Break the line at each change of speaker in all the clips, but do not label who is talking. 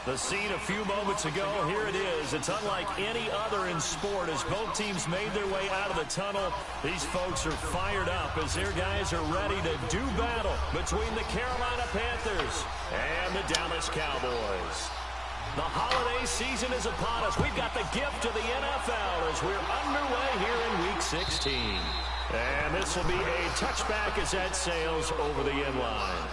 The scene a few moments ago, here it is. It's unlike any other in sport as both teams made their way out of the tunnel. These folks are fired up as their guys are ready to do battle between the Carolina Panthers and the Dallas Cowboys. The holiday season is upon us. We've got the gift of the NFL as we're underway here in Week 16. And this will be a touchback as that sails over the end line.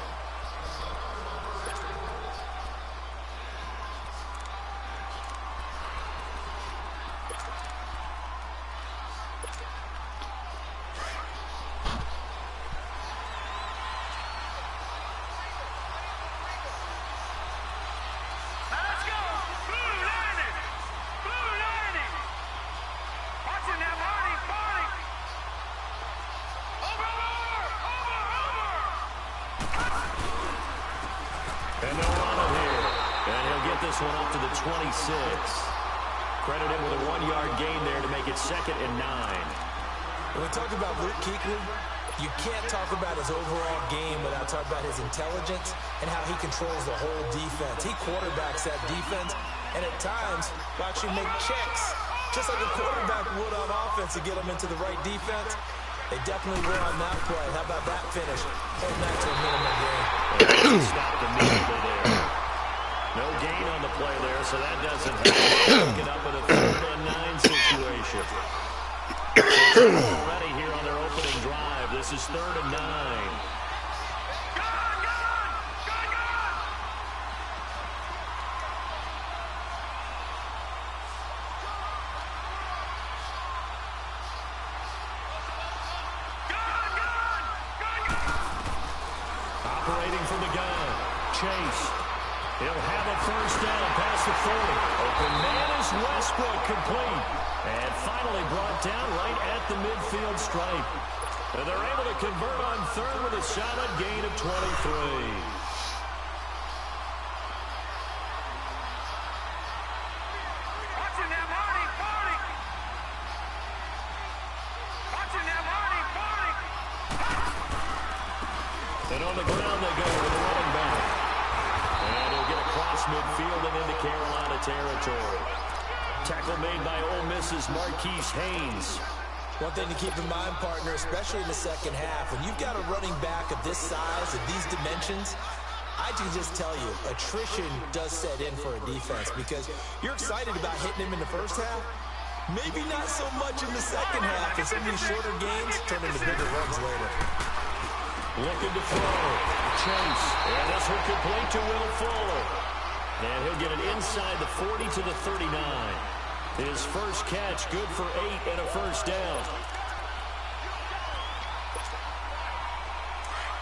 One up to the 26. Credit him with a 1-yard gain there to make it 2nd and 9.
When we talk about Luke Kuechly, you can't talk about his overall game without talking about his intelligence and how he controls the whole defense. He quarterbacks that defense, and at times will actually make checks, just like a quarterback would on offense to get them into the right defense. They definitely were on that play. How about that finish? Heading back to a minimum gain.
Stopped immediately there. No gain on the play there, so that doesn't pick it up in a 3rd and 9 situation. Already here on their opening drive. This is 3rd and 9. Operating from the gun, Chase. He'll have a 1st down past the 40. Open man is Westbrook, complete. And finally brought down right at the midfield stripe. And they're able to convert on 3rd with a solid gain of 23. And on the ground they go with the running back. And he'll get across midfield and into Carolina territory. Tackle made by Ole Miss's Marquise Haynes.
One thing to keep in mind, partner, especially in the second half, when you've got a running back of this size and these dimensions, I can just tell you, attrition does set in for a defense because you're excited about hitting him in the first half. Maybe not so much in the second half, and some of these shorter gains turn into bigger runs later.
Looking to throw. Chase. And this one complete to Will Fuller. And he'll get it inside the 40 to the 39. His first catch, good for 8 and a 1st down.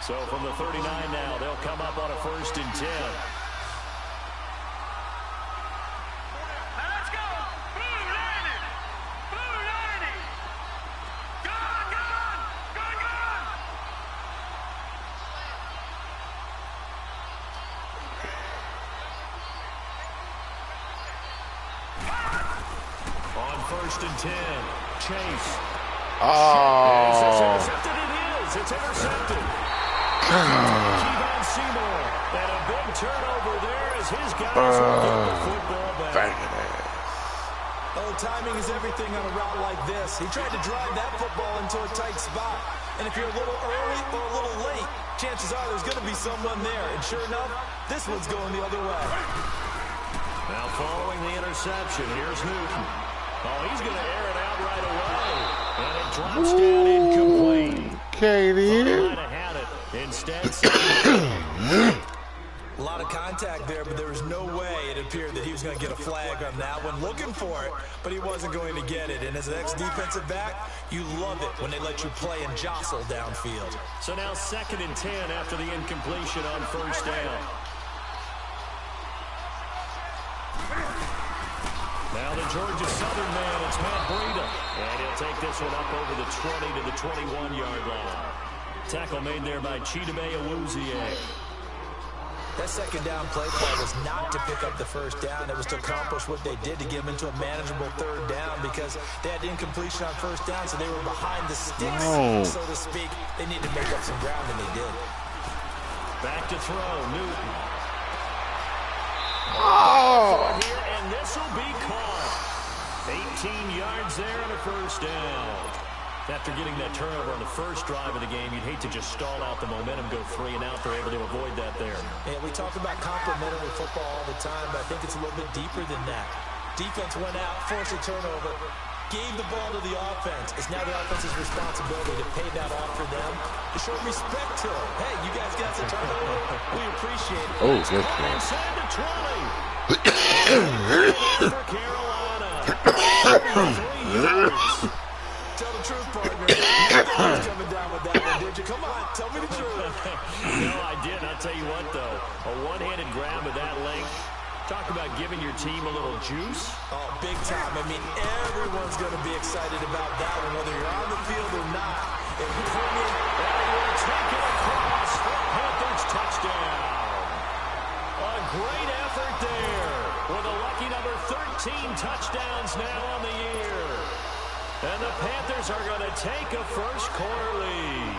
So from the 39 now, they'll come up on a 1st and 10. On 1st and 10, Chase.
Oh.
Is this intercepted? It is. It's intercepted. Kevon Seymour. And a big turnover there as his guys will get the football back.
Oh, timing is everything on a route like this. He tried to drive that football into a tight spot. And if you're a little early or a little late, chances are there's going to be someone there. And sure enough, this one's going the other way.
Now following the interception, here's Newton. Oh, he's going to air it out right away. And it drops down incomplete.
Okay, then.
Might have had it. Instead,
a lot of contact there, but there was no way it appeared that he was going to get a flag on that one. Looking for it, but he wasn't going to get it. And as an ex-defensive back, you love it when they let you play and jostle downfield.
So now 2nd and 10 after the incompletion on 1st down. Now the Georgia Southern man, it's Matt Breida. And he'll take this one up over the 20 to the 21-yard line. Tackle made there by Chidobe Awuzie.
That 2nd down play call was not to pick up the 1st down. It was to accomplish what they did to get them into a manageable 3rd down because they had incompletion on 1st down, so they were behind the sticks, so to speak. They needed to make up some ground, and they did.
Back to throw, Newton.
Oh!
will be caught. 18 yards there on a first down. After getting that turnover on the first drive of the game, you'd hate to just stall out the momentum, go 3 and out. They're able to avoid that there.
And we talk about complementary football all the time, but I think it's a little bit deeper than that. Defense went out, forced a turnover, gave the ball to the offense. It's now the offense's responsibility to pay that off for them, to show respect to them. Hey, you guys got some turnover? We appreciate it.
Oh, good one.
Inside the 20. For Carolina. 33 yards.
Tell the truth, partner. You thought I was coming down with that one, did you? Come on, tell me the truth.
No, I didn't. I'll tell you what, though. A one-handed grab of that length. Talk about giving your team a little juice.
Oh, big time. I mean, everyone's going to be excited about that one, whether you're on the field or not. If you bring it,
and will take it across for Panthers touchdown. A great effort there with a lucky number 13 touchdowns now on the year. And the Panthers are going to take a first quarter lead.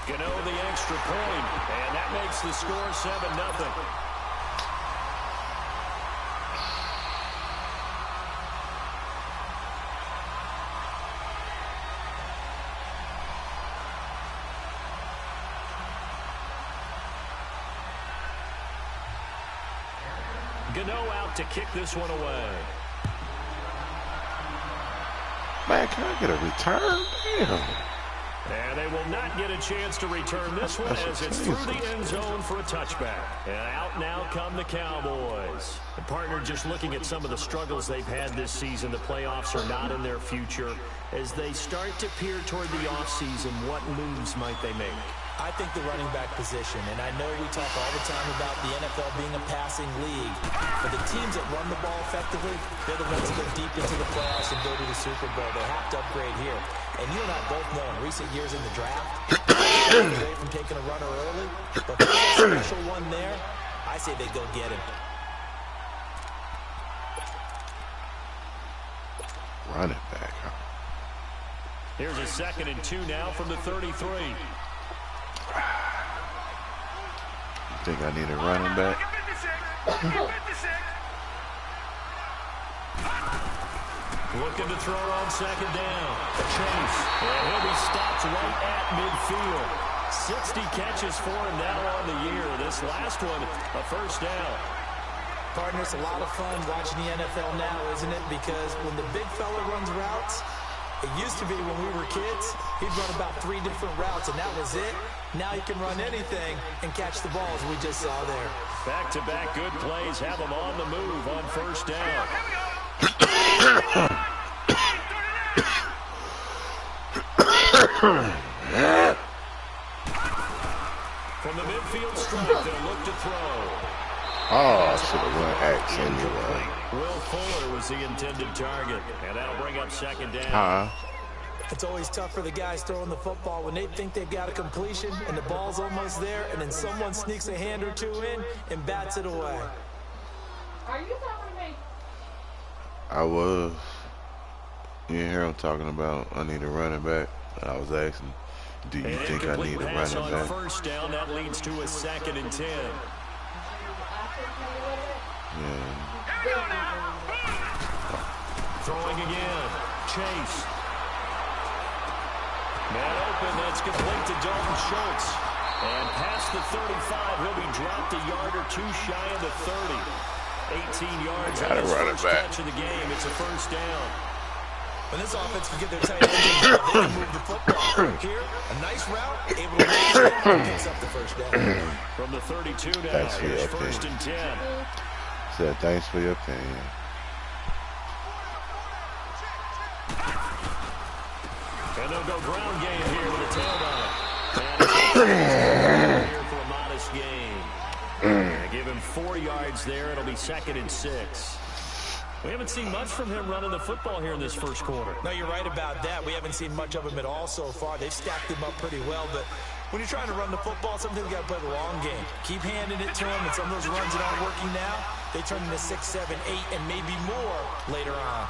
Gano the extra point, and that makes the score 7-0. Gano out to kick this one away.
Man, can I get a return? Damn.
And they will not get a chance to return this one as it's through the end zone for a touchback. And out now come the Cowboys. The partner, just looking at some of the struggles they've had this season, the playoffs are not in their future. As they start to peer toward the offseason, what moves might they make?
I think the running back position, and I know we talk all the time about the NFL being a passing league, but the teams that run the ball effectively, they're the ones that go deep into the playoffs and go to the Super Bowl. They have to upgrade here. And you and I both know in recent years in the draft, away from taking a runner early, but if there's a special one there, I say they go get him.
Running back, huh?
Here's a 2nd and 2 now from the 33.
You think I need a running back?
Looking to throw on 2nd down. Chase. And he'll be stopped right at midfield. 60 catches for him now on the year. This last one, a first down.
Partner, it's a lot of fun watching the NFL now, isn't it? Because when the big fella runs routes, it used to be when we were kids, he'd run about 3 different routes, and that was it. Now he can run anything and catch the ball, as we just saw there.
Back-to-back good plays have him on the move on first down. From the midfield stripe, they'll look to throw.
Oh, I should have went X anyway.
Will Fuller was the intended target, and that'll bring up 2nd down.
It's always tough for the guys throwing the football when they think they've got a completion and the ball's almost there, and then someone sneaks a hand or two in and bats it away.
Are you talking to me?
I was. You hear him talking about I need a running back. I was asking, do you think I need a running back?
First down, that leads to a 2nd and 10.
Yeah.
Throwing again. Chase. Man open, that's complete to Dalton Schultz. And past the 35, he'll be dropped a yard or 2 shy of the 30. 18 yards on his first catch of the game. It's a first down.
When this offense can get their tight end involved, they can move the football. Here, a nice route, able to reach it, and picks up the first down.
From the 32 now, here's 1st and 10.
Said thanks for your opinion.
And they'll go ground game here with a tailback. And here for a modest gain. They give him 4 yards there. It'll be 2nd and 6. We haven't seen much from him running the football here in this first quarter.
No, you're right about that. We haven't seen much of him at all so far. They've stacked him up pretty well, but when you're trying to run the football, sometimes you got to play the long game. Keep handing it to him, and some of those runs that aren't working now, they turn into 6, 7, 8, and maybe more later on.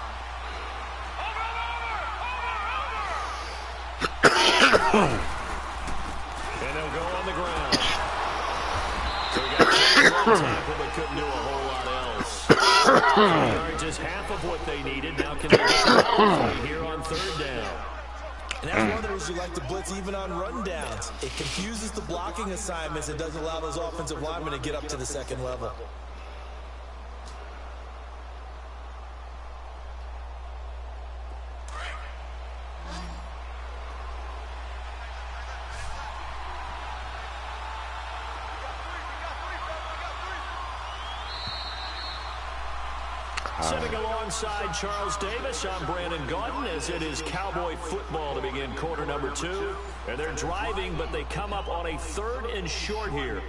And they'll go on the ground. the tackle, but couldn't do a whole lot else. 3 yards is half of what they needed. Now can they get another 3 here on 3rd down?
And that's one of the reasons you like to blitz even on rundowns. It confuses the blocking assignments and doesn't allow those offensive linemen to get up to the second level.
Sitting alongside Charles Davis, I'm Brandon Gaudin, as it is Cowboy football to begin quarter number 2. And they're driving, but they come up on a 3rd and short here.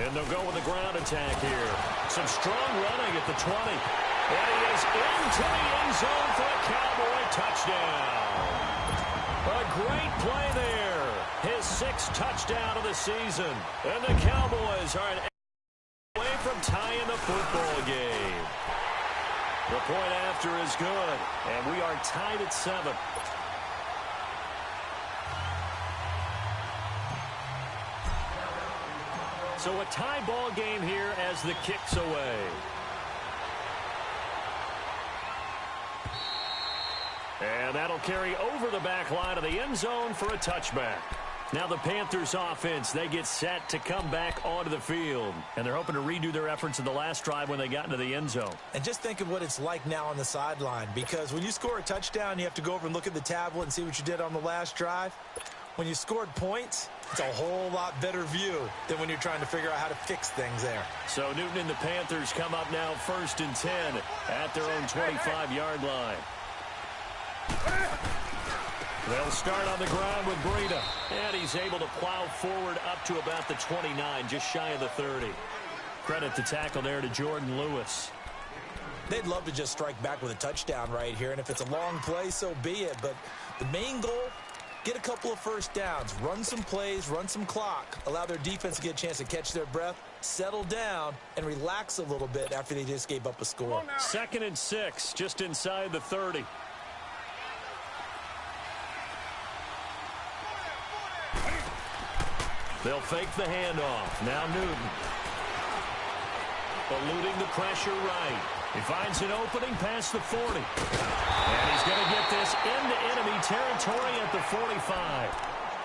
And they'll go with the ground attack here. Some strong running at the 20. And he is into the end zone for a Cowboy touchdown. A great play there. His 6th touchdown of the season. And the Cowboys are away from tying the football game. The point after is good. And we are tied at 7. So a tie ball game here as the kick's away. And that'll carry over the back line of the end zone for a touchback. Now the Panthers offense, they get set to come back onto the field. And they're hoping to redo their efforts in the last drive when they got into the end zone.
And just think of what it's like now on the sideline. Because when you score a touchdown, you have to go over and look at the tablet and see what you did on the last drive. When you scored points, it's a whole lot better view than when you're trying to figure out how to fix things there.
So Newton and the Panthers come up now 1st and 10 at their own 25-yard line. They'll start on the ground with Breida. And he's able to plow forward up to about the 29, just shy of the 30. Credit the tackle there to Jordan Lewis.
They'd love to just strike back with a touchdown right here. And if it's a long play, so be it. But the main goal, get a couple of first downs, run some plays, run some clock, allow their defense to get a chance to catch their breath, settle down, and relax a little bit after they just gave up a score.
2nd and 6, just inside the 30. They'll fake the handoff. Now Newton. Eluding the pressure right. He finds an opening past the 40. And he's going to get this into enemy territory at the 45.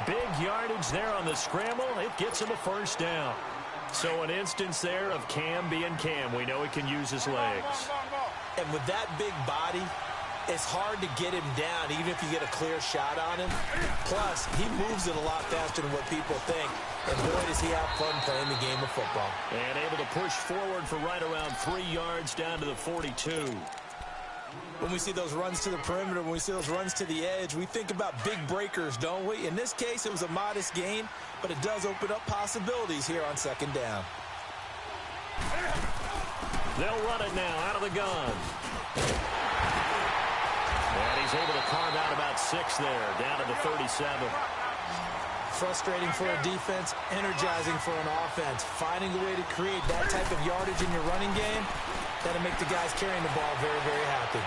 Big yardage there on the scramble. It gets him a 1st down. So an instance there of Cam being Cam. We know he can use his legs.
And with that big body, it's hard to get him down, even if you get a clear shot on him. Plus, he moves it a lot faster than what people think. And boy, does he have fun playing the game of football.
And able to push forward for right around 3 yards down to the 42.
When we see those runs to the perimeter, when we see those runs to the edge, we think about big breakers, don't we? In this case, it was a modest gain, but it does open up possibilities here on 2nd down.
They'll run it now out of the gun. And he's able to carve out about 6 there, down to the 37.
Frustrating for a defense, energizing for an offense. Finding a way to create that type of yardage in your running game, that'll make the guys carrying the ball very, very happy.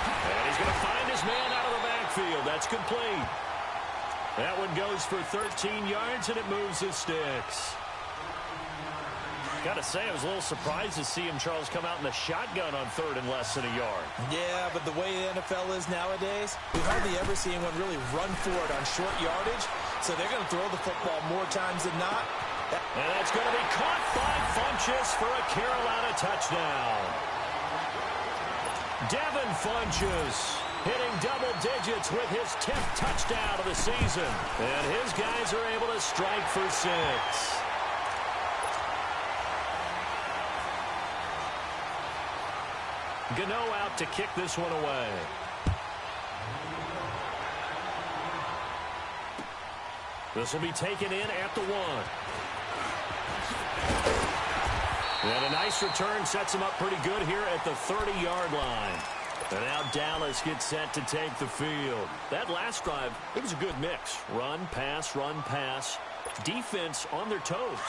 And he's going to find his man out of the backfield. That's complete. That one goes for 13 yards, and it moves his sticks. Got to say, I was a little surprised to see him, Charles, come out in the shotgun on 3rd and less than a yard.
Yeah, but the way the NFL is nowadays, we hardly ever see anyone really run for it on short yardage. So they're going to throw the football more times than not.
And that's going to be caught by Funchess for a Carolina touchdown. Devin Funchess hitting double digits with his 10th touchdown of the season. And his guys are able to strike for 6. Gano out to kick this one away. This will be taken in at the 1. And a nice return sets him up pretty good here at the 30-yard line. And now Dallas gets set to take the field. That last drive, it was a good mix. Run, pass, defense on their toes.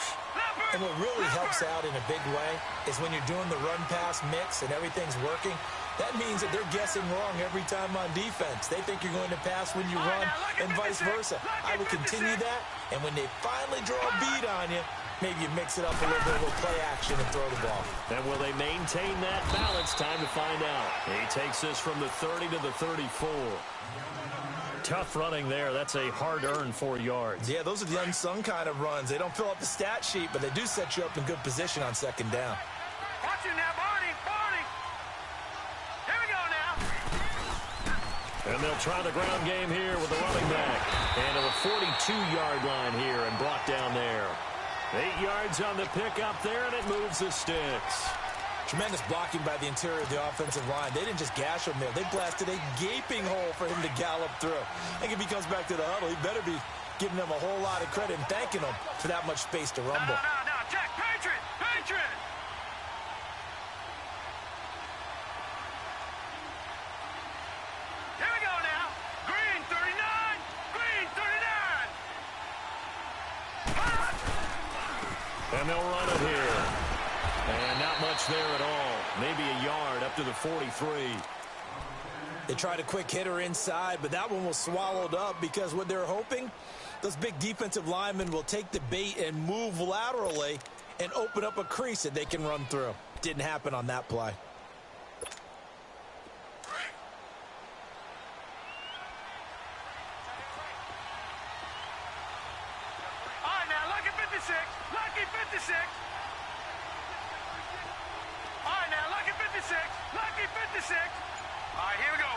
And what really helps out in a big way is when you're doing the run-pass mix and everything's working, that means that they're guessing wrong every time on defense. They think you're going to pass when you run and vice versa. I would continue that, and when they finally draw a bead on you, maybe you mix it up a little bit, a little play action, and throw the ball.
And will they maintain that balance? Time to find out. He takes this from the 30 to the 34. Tough running there. That's a hard-earned 4 yards.
Yeah, those are the unsung kind of runs. They don't fill up the stat sheet, but they do set you up in good position on second down.
Watch you now, Barney. Here we go now.
And they'll try the ground game here with the running back. And to the 42-yard line here and brought down there. 8 yards on the pickup there, and it moves the sticks.
Tremendous blocking by the interior of the offensive line. They didn't just gash him there. They blasted a gaping hole for him to gallop through. I think if he comes back to the huddle, he better be giving them a whole lot of credit and thanking them for that much space to rumble.
No. Check. Patriot. Here we go now. Green 39.
And they'll run it here. And not much there at all. Maybe a yard up to the 43.
They tried a quick hitter inside, but that one was swallowed up because what they're hoping, those big defensive linemen will take the bait and move laterally and open up a crease that they can run through. Didn't happen on that play.
All right, now, lucky 56. Lucky 56. All right, now, lucky 56. Lucky 56. All right, here we go.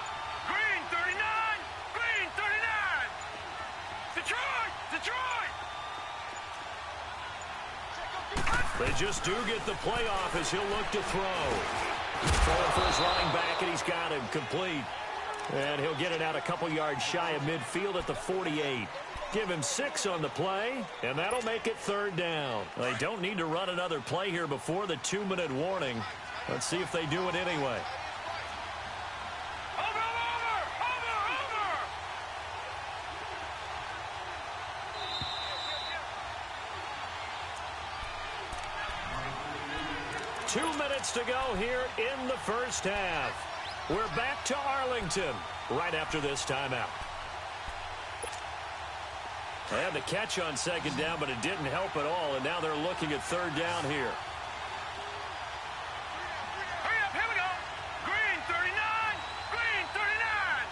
Green 39. Green 39. Detroit.
They just do get the play off as he'll look to throw. Throwing for his running back, and he's got him complete. And he'll get it out a couple yards shy of midfield at the 48. Give him 6 on the play, and that'll make it 3rd down. They don't need to run another play here before the 2-minute warning. Let's see if they do it anyway.
Over.
2 minutes to go here in the first half. We're back to Arlington right after this timeout. They had the catch on 2nd down, but it didn't help at all, and now they're looking at 3rd down here.
Hurry up, here we go. Green 39. Green 39.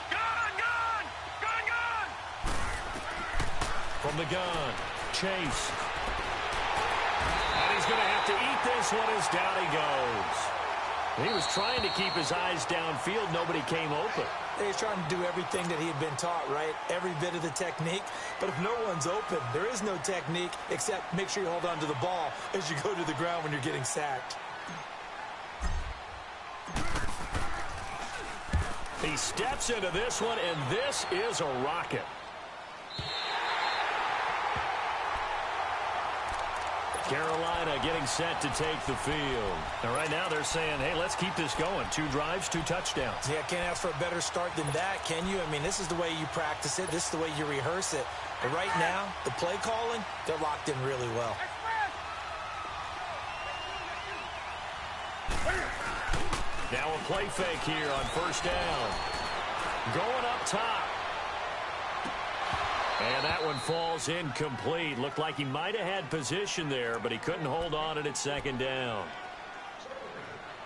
Gun.
From the gun, Chase. And he's going to have to eat this one as down he goes. He was trying to keep his eyes downfield. Nobody came open.
He's trying to do everything that he had been taught, right? Every bit of the technique. But if no one's open, there is no technique except make sure you hold on to the ball as you go to the ground when you're getting sacked.
He steps into this one, and this is a rocket. Carolina getting set to take the field. And right now they're saying, hey, let's keep this going. 2 drives, 2 touchdowns.
Yeah, can't ask for a better start than that, can you? I mean, this is the way you practice it. This is the way you rehearse it. But right now, the play calling, they're locked in really well.
Now a play fake here on 1st down. Going up top. And that one falls incomplete. Looked like he might have had position there, but he couldn't hold on at 2nd down.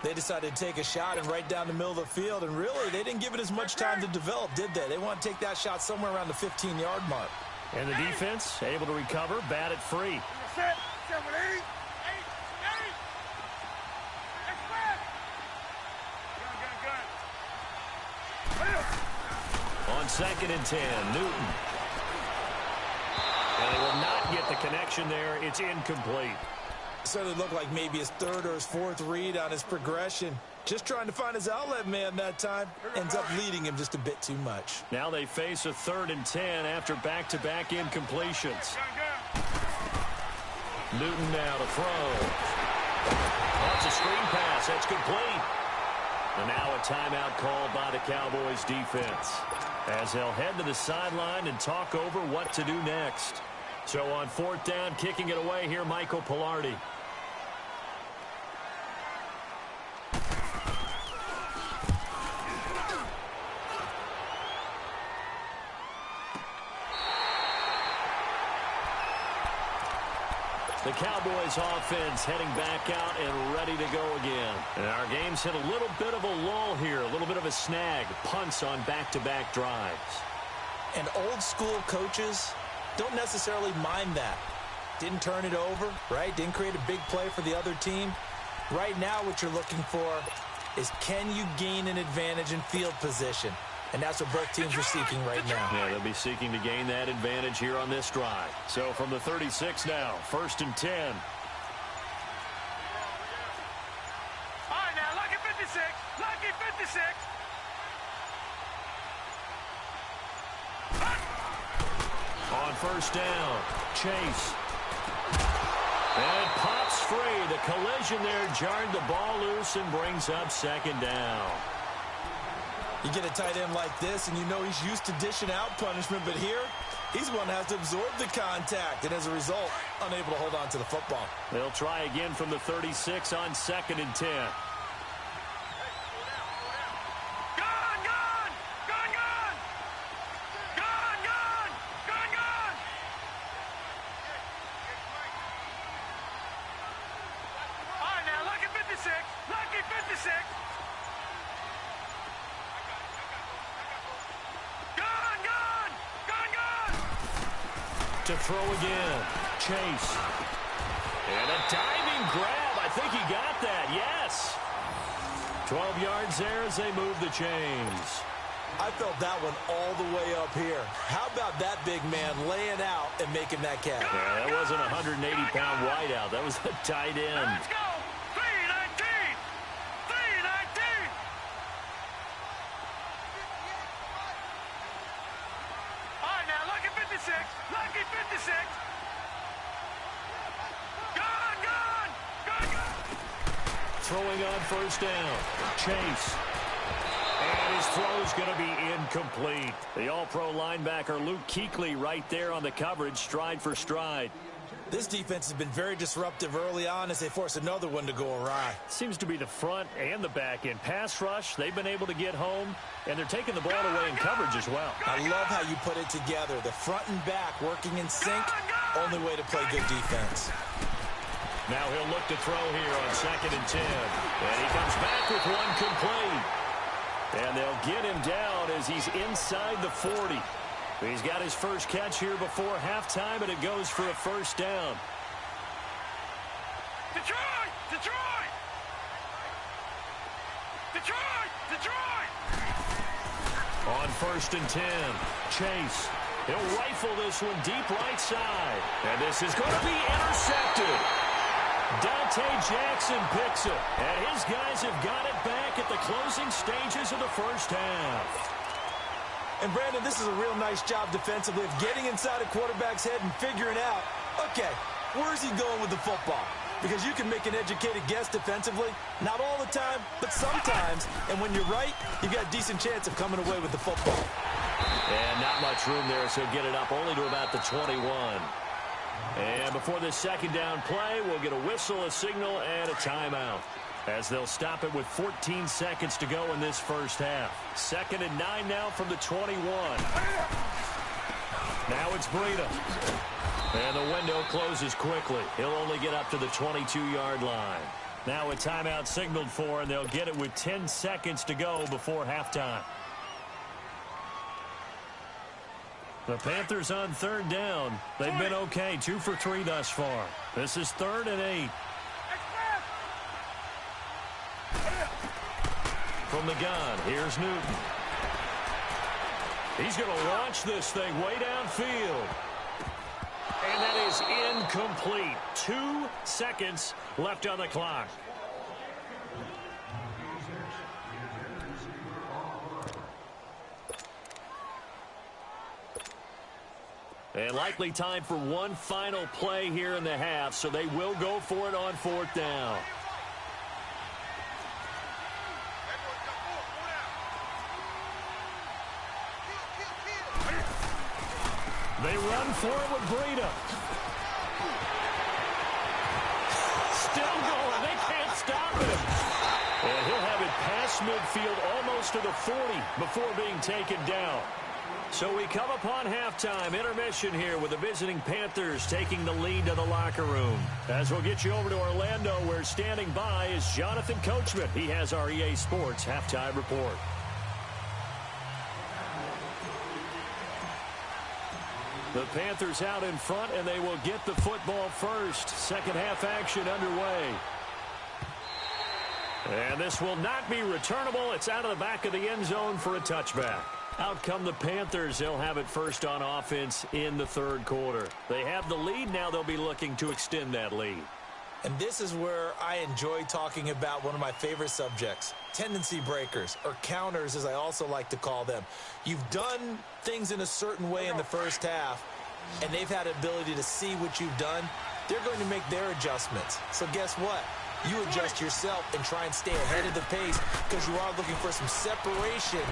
They decided to take a shot and right down the middle of the field, and really, they didn't give it as much time to develop, did they? They want to take that shot somewhere around the 15-yard mark.
And the defense able to recover, bat it free.
Set. Gun.
on 2nd and 10. Newton. And they will not get the connection there. It's incomplete.
Certainly looked like maybe his third or his fourth read on his progression. Just trying to find his outlet man that time. Ends up leading him just a bit too much.
Now they face a 3rd and 10 after back-to-back incompletions. Newton now to throw. That's a screen pass. That's complete. And now a timeout called by the Cowboys defense, as they'll head to the sideline and talk over what to do next. So on 4th down, kicking it away here, Michael Pilardi. The Cowboys offense heading back out and ready to go again. And our game's hit a little bit of a lull here, a little bit of a snag. Punts on back-to-back drives.
And old school coaches don't necessarily mind that. Didn't turn it over, right? Didn't create a big play for the other team. Right now what you're looking for is, can you gain an advantage in field position? And that's what both teams are seeking right now.
Yeah, they'll be seeking to gain that advantage here on this drive. So from the 36 now, 1st and 10.
All right, now, lucky 56. Lucky 56.
On 1st down, Chase. And it pops free. The collision there jarred the ball loose and brings up 2nd down.
You get a tight end like this, and you know he's used to dishing out punishment, but here, he's the one that has to absorb the contact, and as a result, unable to hold on to the football.
They'll try again from the 36 on 2nd and 10.
Gone, gone! Gone, gone! Gone, gone! Gone, gone! All right, now, lucky 56. Lucky 56.
To throw again, Chase. And a diving grab. I think he got that, yes. 12 yards there as they move the chains.
I felt that one all the way up here. How about that big man laying out and making that catch?
Yeah, that wasn't a 180-pound wideout. That was a tight end.
Let's go! 319! 319! All right, now, lucky 56. Lucky 56. Gone, gone! Gone, gone!
Throwing on 1st down, Chase. And his throw's going to be incomplete. The all-pro linebacker Luke Kuechly right there on the coverage, stride for stride.
This defense has been very disruptive early on as they force another one to go awry.
Seems to be the front and the back end. Pass rush, they've been able to get home, and they're taking the ball away in coverage as well.
I love how you put it together. The front and back working in sync. Only way to play good defense.
Now he'll look to throw here on 2nd and 10. And he comes back with one complete. And they'll get him down as he's inside the 40. He's got his first catch here before halftime, and it goes for a 1st down.
Detroit! Detroit! Detroit! Detroit!
On 1st and 10, Chase. He'll rifle this one deep right side. And this is going to be intercepted. Dante Jackson picks it. And his guys have got it back at the closing stages of the 1st half.
And, Brandon, this is a real nice job defensively of getting inside a quarterback's head and figuring out, okay, where's he going with the football? Because you can make an educated guess defensively. Not all the time, but sometimes. And when you're right, you've got a decent chance of coming away with the football.
And not much room there, so get it up only to about the 21. And before this 2nd down play, we'll get a whistle, a signal, and a timeout, as they'll stop it with 14 seconds to go in this 1st half. 2nd and 9 now from the 21. Now it's Breida. And the window closes quickly. He'll only get up to the 22-yard line. Now a timeout signaled for, and they'll get it with 10 seconds to go before halftime. The Panthers on 3rd down. They've been okay, 2 for 3 thus far. This is 3rd and 8. From the gun, here's Newton. He's going to launch this thing way downfield. And that is incomplete. 2 seconds left on the clock. And likely time for one final play here in the half, so they will go for it on 4th down. They run for it with Breida. Still going. They can't stop him. And he'll have it past midfield almost to the 40 before being taken down. So we come upon halftime, intermission here with the visiting Panthers taking the lead to the locker room. As we'll get you over to Orlando, where standing by is Jonathan Coachman. He has our EA Sports halftime report. The Panthers out in front, and they will get the football first. Second half action underway. And this will not be returnable. It's out of the back of the end zone for a touchback. Out come the Panthers. They'll have it first on offense in the 3rd quarter. They have the lead. Now they'll be looking to extend that lead.
And this is where I enjoy talking about one of my favorite subjects, tendency breakers, or counters as I also like to call them. You've done things in a certain way in the first half, and they've had the ability to see what you've done. They're going to make their adjustments. So guess what? You adjust yourself and try and stay ahead of the pace because you are looking for some separation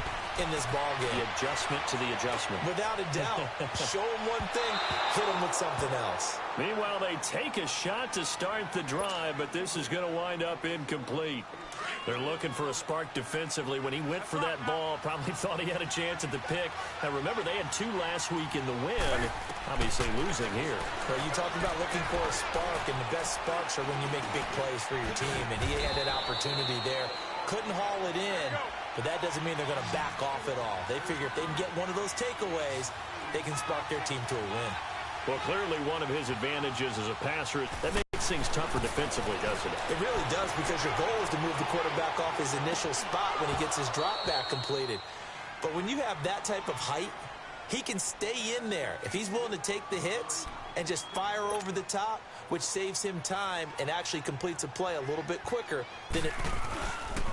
in this ball game.
The adjustment to the adjustment.
Without a doubt. Show them one thing, hit them with something else.
Meanwhile, they take a shot to start the drive, but this is going to wind up incomplete. They're looking for a spark defensively. When he went for that ball, probably thought he had a chance at the pick. Now, remember, they had 2 last week in the win. Obviously losing here.
Well, you talk about looking for a spark, and the best sparks are when you make big plays for your team, and he had an opportunity there. Couldn't haul it in, but that doesn't mean they're going to back off at all. They figure if they can get one of those takeaways, they can spark their team to a win.
Well, clearly one of his advantages as a passer, that makes things tougher defensively, doesn't it?
It really does, because your goal is to move the quarterback off his initial spot when he gets his drop back completed. But when you have that type of height, he can stay in there if he's willing to take the hits and just fire over the top, which saves him time and actually completes a play a little bit quicker than it.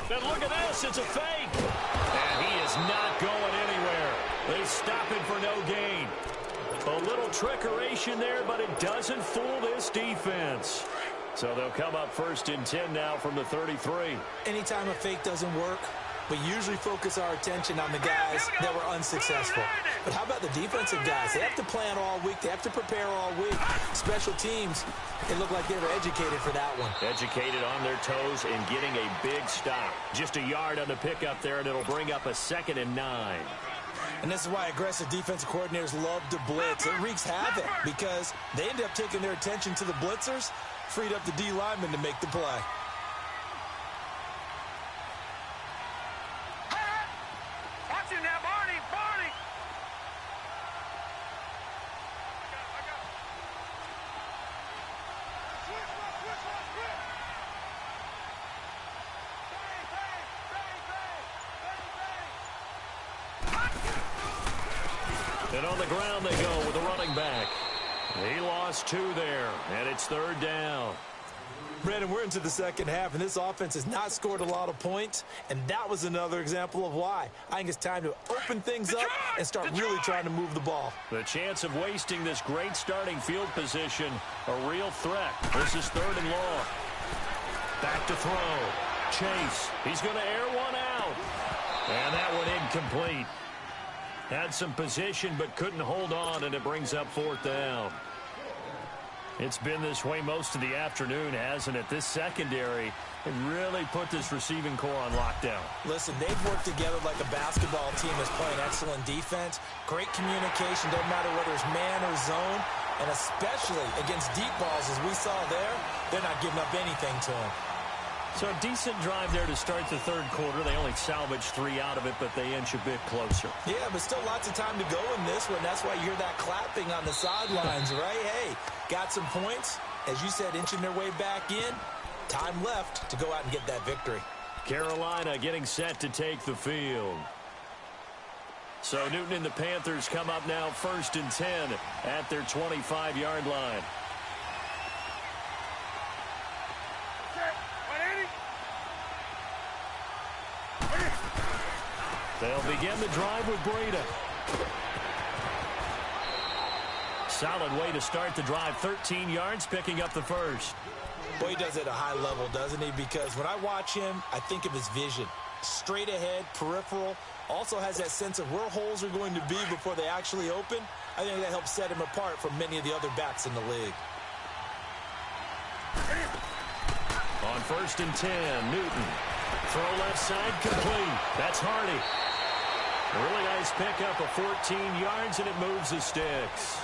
And look at this, it's a fake. And he is not going anywhere. They stop him for no gain. A little trickeration there, but it doesn't fool this defense. So they'll come up 1st and 10 now from the 33.
Anytime a fake doesn't work, we usually focus our attention on the guys that were unsuccessful. But how about the defensive guys? They have to plan all week. They have to prepare all week. Special teams, it looked like they were educated for that one.
Educated on their toes and getting a big stop. Just a yard on the pickup there, and it'll bring up a 2nd and 9.
And this is why aggressive defensive coordinators love to blitz. It wreaks havoc because they end up taking their attention to the blitzers, freed up the D lineman to make the play.
Watch him now, Barney! Barney!
And on the ground they go with a running back. He lost 2 there, and it's 3rd down.
Brandon, we're into the second half, and this offense has not scored a lot of points, and that was another example of why. I think it's time to open things up and start really trying to move the ball.
The chance of wasting this great starting field position, a real threat. This is 3rd and long. Back to throw. Chase, he's going to air one out. And that one incomplete. Had some position but couldn't hold on, and it brings up 4th down. It's been this way most of the afternoon, hasn't it? This secondary, they really put this receiving core on lockdown.
Listen, they've worked together like a basketball team that's playing excellent defense. Great communication, doesn't matter whether it's man or zone. And especially against deep balls, as we saw there, they're not giving up anything to them.
So a decent drive there to start the 3rd quarter. They only salvaged 3 out of it, but they inch a bit closer.
Yeah, but still lots of time to go in this one. That's why you hear that clapping on the sidelines, right? Hey, got some points. As you said, inching their way back in. Time left to go out and get that victory.
Carolina getting set to take the field. So Newton and the Panthers come up now 1st and 10 at their 25-yard line. They'll begin the drive with Breida. Solid way to start the drive. 13 yards, picking up the first.
Boy, he does it at a high level, doesn't he? Because when I watch him, I think of his vision. Straight ahead, peripheral. Also has that sense of where holes are going to be before they actually open. I think that helps set him apart from many of the other backs in the league.
On 1st and 10, Newton. Throw left side, complete. That's Hardy. A really nice pickup of 14 yards, and it moves the sticks.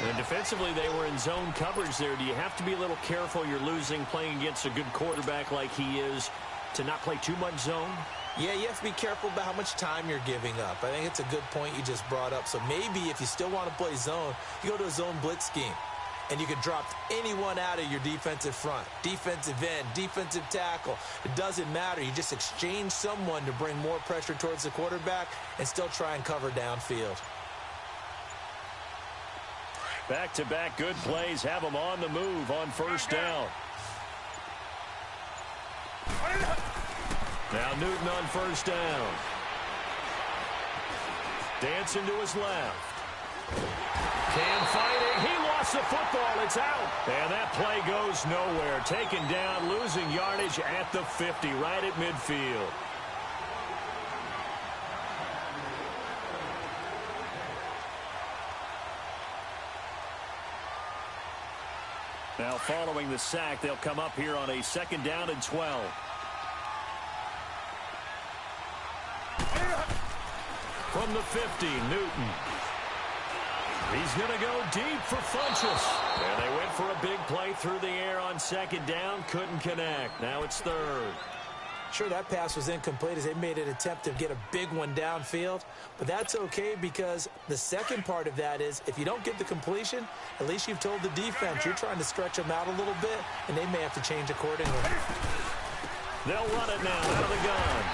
And defensively, they were in zone coverage there. Do you have to be a little careful? You're losing playing against a good quarterback like he is to not play too much zone?
Yeah, you have to be careful about how much time you're giving up. I think it's a good point you just brought up. So maybe if you still want to play zone, you go to a zone blitz scheme. And you can drop anyone out of your defensive front. Defensive end, defensive tackle. It doesn't matter. You just exchange someone to bring more pressure towards the quarterback and still try and cover downfield.
Back-to-back good plays have them on the move on 1st down. Now Newton on 1st down. Dancing to his left. Cam fighting. He lost the football. It's out. And that play goes nowhere. Taken down, losing yardage at the 50, right at midfield. Now following the sack, they'll come up here on a 2nd down and 12. From the 50, Newton. He's going to go deep for Funchess. And they went for a big play through the air on 2nd down. Couldn't connect. Now it's 3rd.
Sure, that pass was incomplete as they made an attempt to get a big one downfield. But that's okay because the second part of that is if you don't get the completion, at least you've told the defense you're trying to stretch them out a little bit, and they may have to change accordingly.
They'll run it now out of the gun.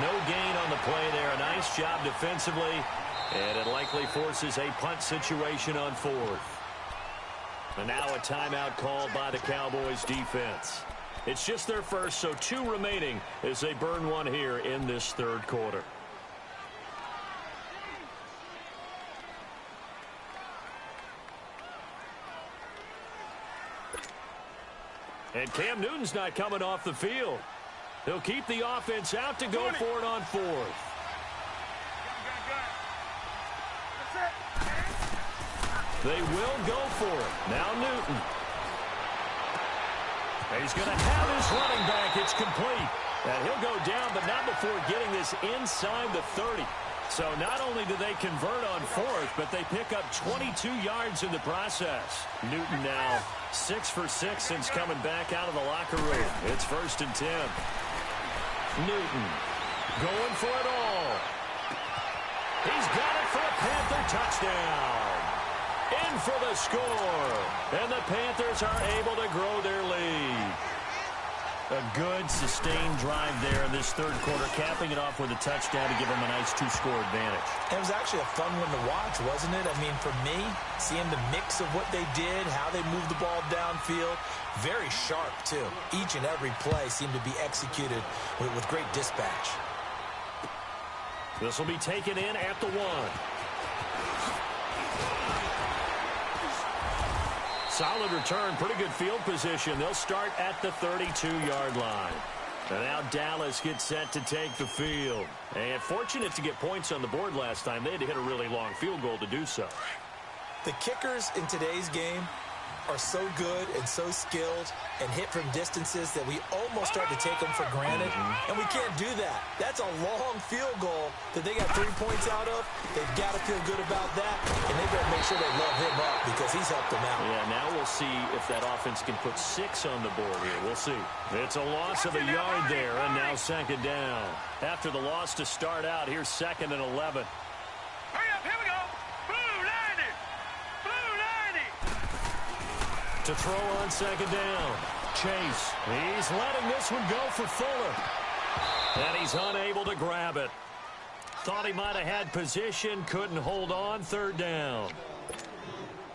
No gain on the play there. A nice job defensively. And it likely forces a punt situation on 4th. And now a timeout called by the Cowboys defense. It's just their first, so 2 remaining as they burn one here in this 3rd quarter. And Cam Newton's not coming off the field. He'll keep the offense out to go for it on 4th. They will go for it. Now Newton. He's going to have his running back. It's complete. And he'll go down, but not before getting this inside the 30. So not only do they convert on 4th, but they pick up 22 yards in the process. Newton now 6 for 6 since coming back out of the locker room. It's 1st and 10. Newton going for it all. He's got it for a Panther touchdown. In for the score. And the Panthers are able to grow their lead. A good, sustained drive there in this 3rd quarter, capping it off with a touchdown to give them a nice 2-score advantage.
It was actually a fun one to watch, wasn't it? I mean, for me, seeing the mix of what they did, how they moved the ball downfield, very sharp, too. Each and every play seemed to be executed with great dispatch.
This will be taken in at the 1. Solid return, pretty good field position. They'll start at the 32-yard line. And now Dallas gets set to take the field. And fortunate to get points on the board last time. They had to hit a really long field goal to do so.
The kickers in today's game are so good and so skilled and hit from distances that we almost start to take them for granted. And we can't do that. That's a long field goal that they got 3 points out of. They've got to feel good about that, and they better make sure they love him up because he's helped them out.
Yeah, now we'll see if that offense can put 6 on the board here. We'll see. It's a loss of a yard there, and now 2nd down. After the loss to start out, here's 2nd and 11.
Hurry up, here we go. Blue 90. Blue 90.
To throw on 2nd down. Chase. He's letting this one go for Fuller. And he's unable to grab it. Thought he might have had position, couldn't hold on, third down.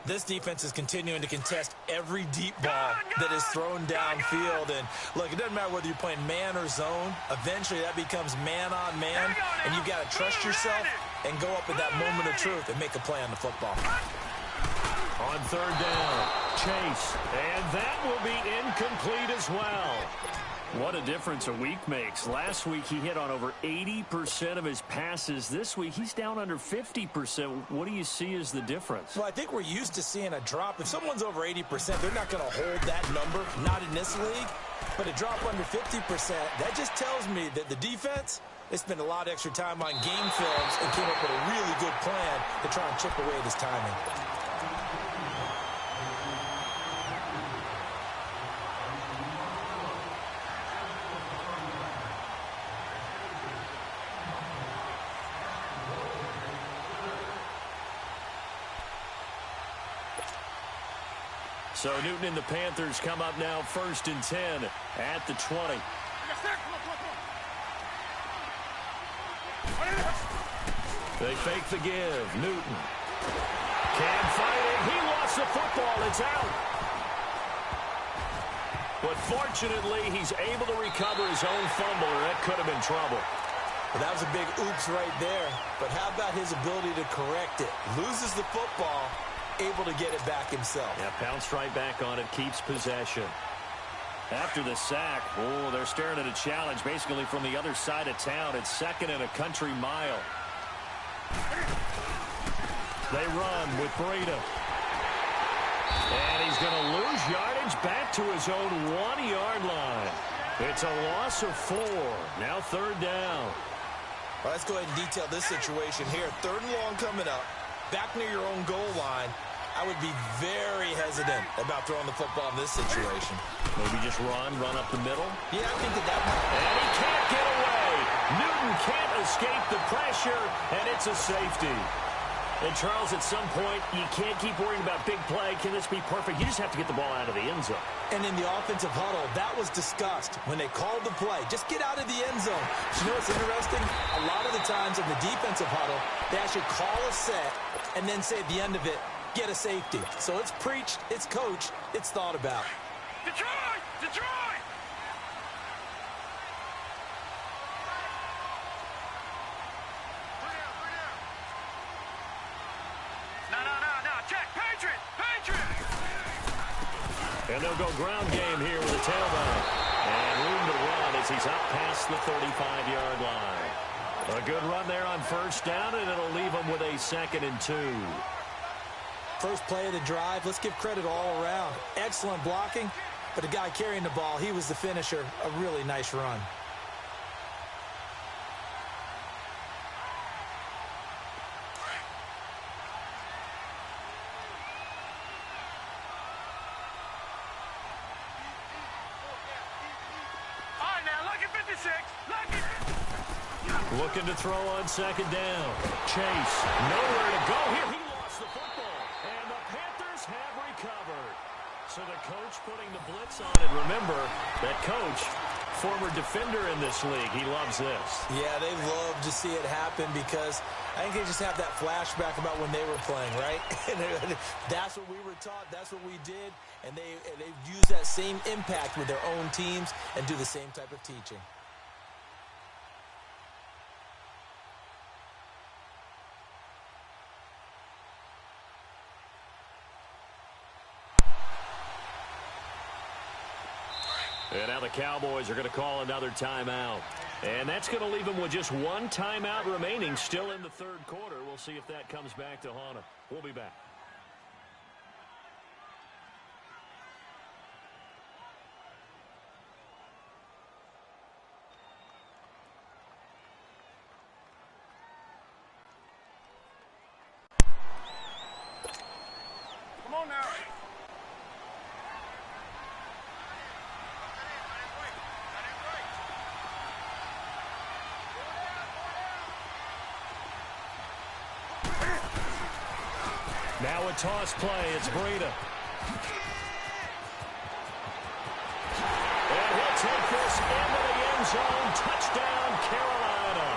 This defense is continuing to contest every deep ball that is thrown downfield. And, look, it doesn't matter whether you're playing man or zone. Eventually, that becomes man-on-man, and you've got to trust yourself and go up at that moment of truth and make a play on the football.
On third down, Chase, and that will be incomplete as well. What a difference a week makes. Last week, he hit on over 80% of his passes. This week, he's down under 50%. What do you see as the difference?
Well, I think we're used to seeing a drop. If someone's over 80%, they're not going to hold that number, not in this league. But a drop under 50%, that just tells me that the defense, they spent a lot of extra time on game films and came up with a really good plan to try and chip away at his timing.
So Newton and the Panthers come up now 1st and 10 at the 20. They fake the give. Newton can't fight it. He lost the football. It's out. But fortunately, he's able to recover his own fumble, or that could have been trouble.
Well, that was a big oops right there. But how about his ability to correct it? Loses the football, able to get it back himself.
Yeah, pounced right back on it, keeps possession. After the sack, oh, they're staring at a challenge basically from the other side of town. It's 2nd and a country mile. They run with Breida. And he's going to lose yardage back to his own 1-yard line. It's a loss of 4. Now 3rd down.
Well, let's go ahead and detail this situation here. 3rd and long coming up. Back near your own goal line. I would be very hesitant about throwing the football in this situation.
Maybe just run up the middle.
Yeah, I think that.
And he can't get away. Newton can't escape the pressure, and it's a safety. And, Charles, at some point, you can't keep worrying about big play. Can this be perfect? You just have to get the ball out of the end zone.
And in the offensive huddle, that was discussed when they called the play. Just get out of the end zone. But you know what's interesting? A lot of the times in the defensive huddle, they actually call a set and then say at the end of it, get a safety. So it's preached, it's coached, it's thought about.
Detroit! Detroit! No. Check. Patriot! Patriot!
And they'll go ground game here with a tailback. And room to run as he's out past the 35-yard line. A good run there on 1st down, and it'll leave him with a 2nd and 2.
First play of the drive, let's give credit all around. Excellent blocking, but the guy carrying the ball, he was the finisher. A really nice run.
All right, now, lucky 56. Lucky.
Looking to throw on 2nd down. Chase, nowhere to go here. He lost the football, and the Panthers have recovered. So the coach putting the blitz on it. Remember, that coach, former defender in this league, he loves this.
Yeah, they love to see it happen because I think they just have that flashback about when they were playing, right? That's what we were taught. That's what we did. And they've used that same impact with their own teams and do the same type of teaching.
And now the Cowboys are going to call another timeout. And that's going to leave them with just 1 timeout remaining still in the 3rd quarter. We'll see if that comes back to haunt them. We'll be back.
Come on now.
Now a toss play. It's Breida. And he'll take this into the end zone. Touchdown, Carolina.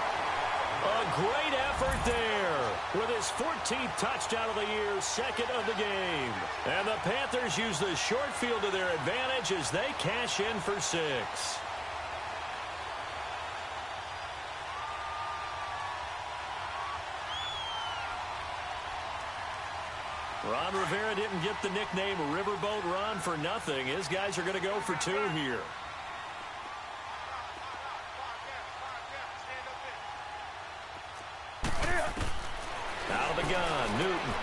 A great effort there with his 14th touchdown of the year, second of the game. And the Panthers use the short field to their advantage as they cash in for 6. Ron Rivera didn't get the nickname Riverboat Ron for nothing. His guys are going to go for 2 here. Out of the gun, Newton.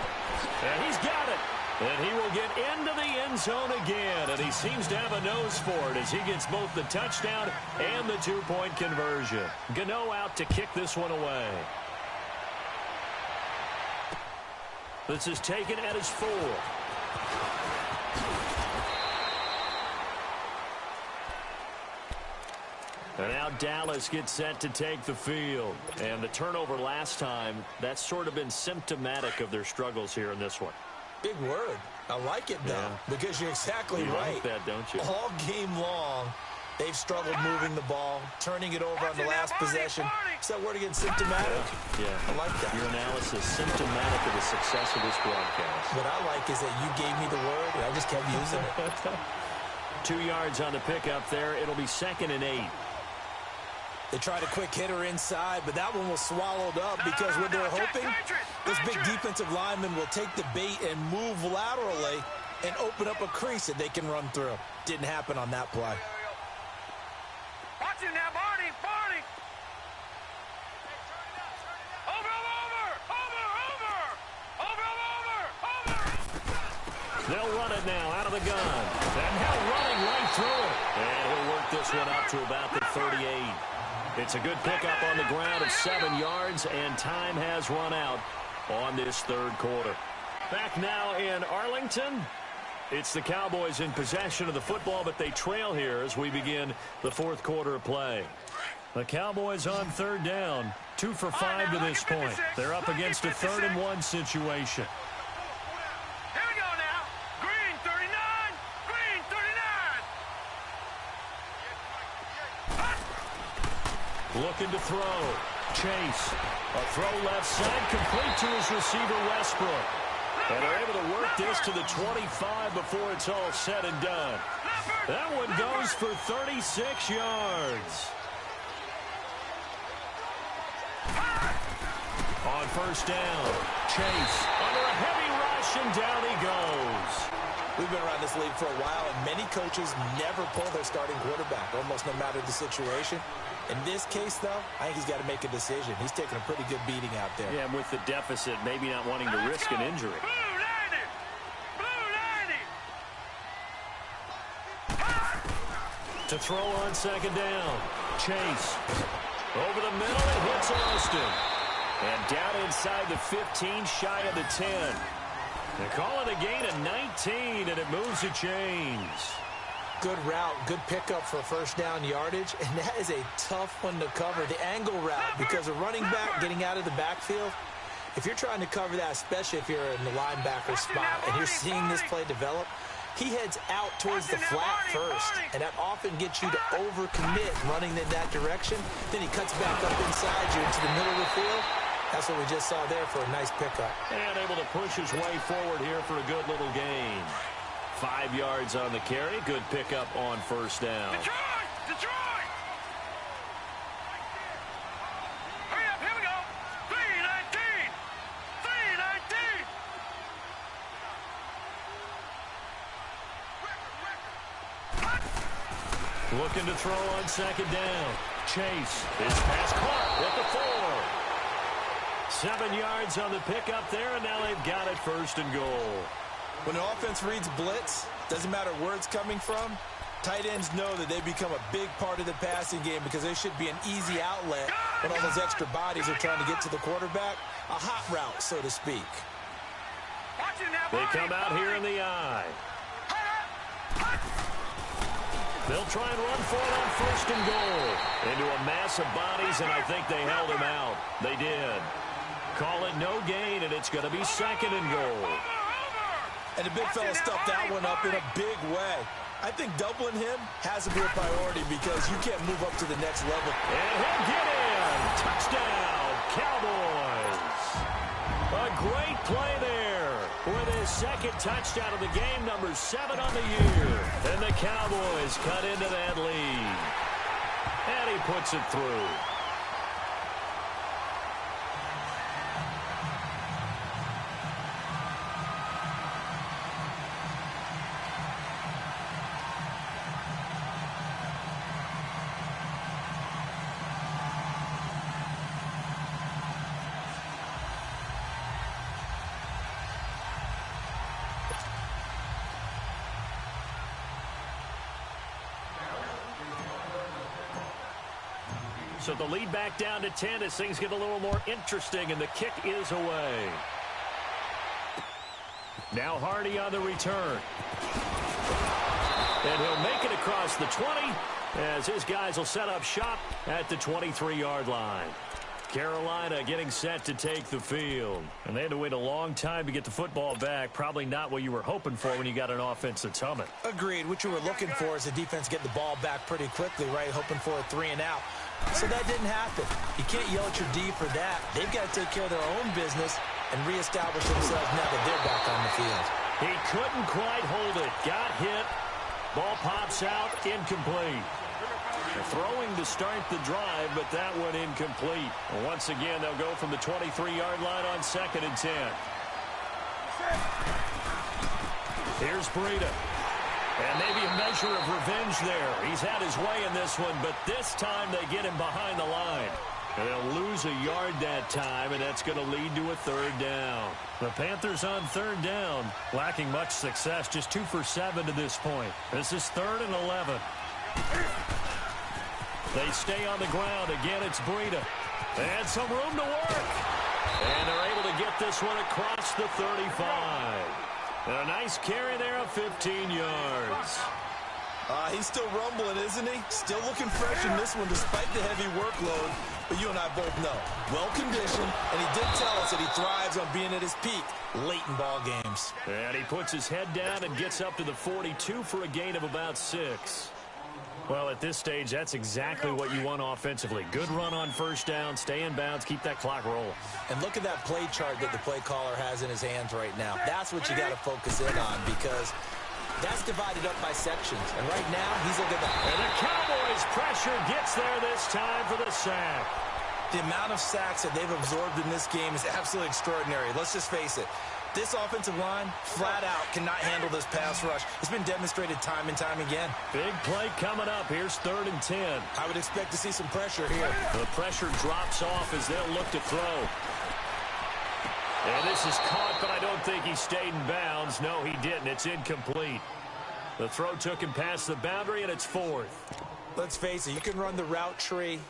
And he's got it. And he will get into the end zone again. And he seems to have a nose for it as he gets both the touchdown and the 2-point conversion. Gano out to kick this one away. This is taken at his 4. And now Dallas gets set to take the field. And the turnover last time, that's sort of been symptomatic of their struggles here in this one.
Big word. I like it, though, because you're exactly right.
You like that, don't you?
All game long, they've struggled moving the ball, turning it over on the last possession. Is that word again, symptomatic?
Yeah.
I like that.
Your analysis, symptomatic of the success of this broadcast.
What I like is that you gave me the word, and I just kept using it.
2 yards on the pickup there. It'll be 2nd and 8.
They tried a quick hitter inside, but that one was swallowed up because what they're hoping, this big defensive lineman will take the bait and move laterally and open up a crease that they can run through. Didn't happen on that play.
Watch it now, Barney. Over.
They'll run it now out of the gun. And now running right through it. And he'll work this one up to about the 38. It's a good pickup on the ground of 7 yards, and time has run out on this 3rd quarter. Back now in Arlington. It's the Cowboys in possession of the football, but they trail here as we begin the 4th quarter of play. The Cowboys on 3rd down, 2 for 5 to this point. They're up against a 3rd and 1 situation.
Here we go now. Green 39. Green 39.
Looking to throw. Chase. A throw left side, complete to his receiver, Westbrook. And they're able to work this to the 25 before it's all said and done. That one goes for 36 yards. On 1st down, Chase under a heavy rush, and down he goes.
We've been around this league for a while, and many coaches never pull their starting quarterback, almost no matter the situation. In this case, though, I think he's got to make a decision. He's taking a pretty good beating out there.
Yeah, with the deficit, maybe not wanting to risk an injury. To throw on 2nd down, Chase. Over the middle, it hits Austin. And down inside the 15, shy of the 10. They call it a gain of 19, and it moves the chains.
Good route, good pickup for 1st down yardage, and that is a tough one to cover, the angle route, because a running back getting out of the backfield, if you're trying to cover that, especially if you're in the linebacker spot and you're seeing this play develop, he heads out towards the flat first, and that often gets you to overcommit running in that direction. Then he cuts back up inside you into the middle of the field. That's what we just saw there for a nice pickup.
And able to push his way forward here for a good little gain. 5 yards on the carry. Good pickup on 1st down.
Detroit! Hurry up, here we go. 319. 319.
Looking to throw on 2nd down. Chase is past Clark at the 4. 7 yards on the pickup there, and now they've got it 1st and goal.
When an offense reads blitz, doesn't matter where it's coming from, tight ends know that they become a big part of the passing game because they should be an easy outlet when all those extra bodies are trying to get to the quarterback. A hot route, so to speak.
They come out here in the eye. They'll try and run for it on 1st and goal. Into a mass of bodies, and I think they held him out. They did. Call it no gain, and it's going to be 2nd and goal.
And the big fella stuffed that one up in a big way. I think doubling him has to be a priority because you can't move up to the next level.
And he'll get in. Touchdown, Cowboys. A great play there with his second touchdown of the game, number 7 on the year. And the Cowboys cut into that lead. And he puts it through. So the lead back down to 10 as things get a little more interesting, and the kick is away. Now Hardy on the return. And he'll make it across the 20 as his guys will set up shop at the 23-yard line. Carolina getting set to take the field. And they had to wait a long time to get the football back. Probably not what you were hoping for when you got an offense that's humming.
Agreed. What you were looking for is the defense get the ball back pretty quickly, right? Hoping for a 3 and out. So that didn't happen. You can't yell at your D for that. They've got to take care of their own business and reestablish themselves now that they're back on the field.
He couldn't quite hold it. Got hit. Ball pops out. Incomplete. Throwing to start the drive, but that one incomplete. Once again, they'll go from the 23-yard line on 2nd and 10. Here's Breida. And maybe a measure of revenge there. He's had his way in this one, but this time they get him behind the line. And they'll lose a yard that time, and that's going to lead to a 3rd down. The Panthers on 3rd down, lacking much success, just 2 for 7 to this point. This is 3rd and 11. They stay on the ground. Again, it's Breida. And some room to work. And they're able to get this one across the 35. And a nice carry there of 15 yards.
He's still rumbling, isn't he? Still looking fresh in this one despite the heavy workload. But you and I both know, well-conditioned, and he did tell us that he thrives on being at his peak late in ball games.
And he puts his head down and gets up to the 42 for a gain of about 6. Well, at this stage, that's exactly what you want offensively. Good run on 1st down, stay in bounds, keep that clock rolling.
And look at that play chart that the play caller has in his hands right now. That's what you got to focus in on because that's divided up by sections. And right now, he's looking at that.
And the Cowboys' pressure gets there this time for the sack.
The amount of sacks that they've absorbed in this game is absolutely extraordinary. Let's just face it. This offensive line, flat out, cannot handle this pass rush. It's been demonstrated time and time again.
Big play coming up. Here's 3rd and 10.
I would expect to see some pressure here.
The pressure drops off as they'll look to throw. And this is caught, but I don't think he stayed in bounds. No, he didn't. It's incomplete. The throw took him past the boundary, and it's 4th.
Let's face it, you can run the route tree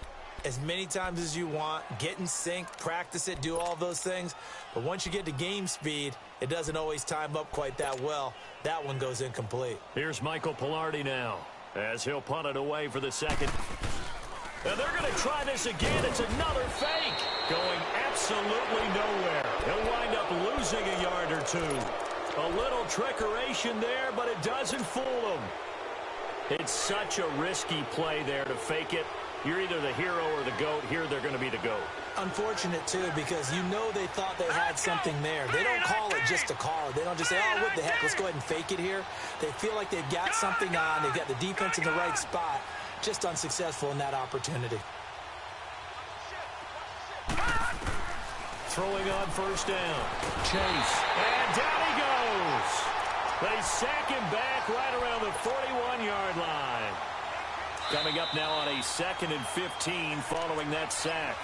as many times as you want, get in sync, practice it, do all those things. But once you get to game speed, it doesn't always time up quite that well. That one goes incomplete.
Here's Michael Pilardi now as he'll punt it away for the 2nd. And they're going to try this again. It's another fake. Going absolutely nowhere. He'll wind up losing a yard or 2. A little trickeration there, but it doesn't fool him. It's such a risky play there to fake it. You're either the hero or the GOAT. Here they're going to be the GOAT.
Unfortunate, too, because you know they thought they had something there. They don't call it just to call it. They don't just say, oh, what the heck, let's go ahead and fake it here. They feel like they've got something on. They've got the defense in the right spot. Just unsuccessful in that opportunity.
Throwing on 1st down. Chase. And down he goes. They sack him back right around the 41-yard line. Coming up now on a 2nd and 15 following that sack.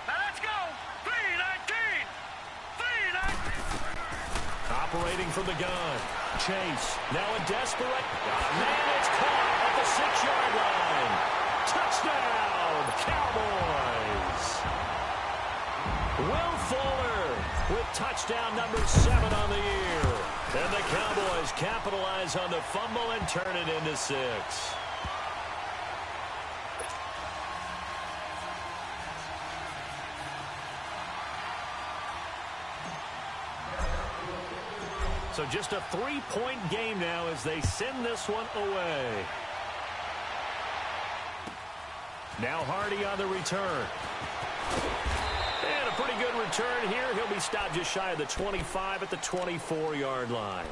Now let's go. 3-19. 3-19.
Operating from the gun. Chase. Now a desperate. Man, it's caught at the 6-yard line. Touchdown, Cowboys. Will Fuller with touchdown number 7 on the year. And the Cowboys capitalize on the fumble and turn it into 6. So just a 3-point game now as they send this one away. Now Hardy on the return. And a pretty good return here. He'll be stopped just shy of the 25 at the 24-yard line.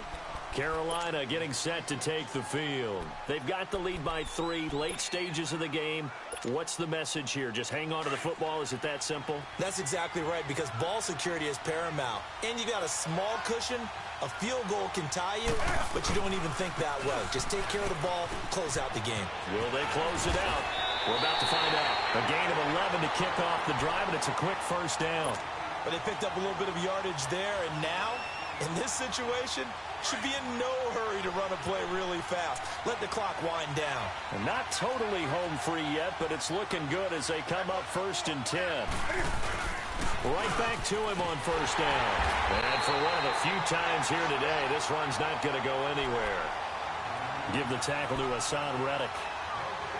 Carolina getting set to take the field. They've got the lead by 3, late stages of the game. What's the message here? Just hang on to the football? Is it that simple?
That's exactly right, because ball security is paramount. And you got a small cushion. A field goal can tie you, but you don't even think that way. Just take care of the ball, close out the game.
Will they close it out? We're about to find out. A gain of 11 to kick off the drive, and it's a quick first down.
But they picked up a little bit of yardage there, and now, in this situation, should be in no hurry to run a play really fast. Let the clock wind down.
And not totally home free yet, but it's looking good as they come up 1st and 10. Right back to him on first down. And for one of the few times here today, this run's not going to go anywhere. Give the tackle to Hassan Reddick.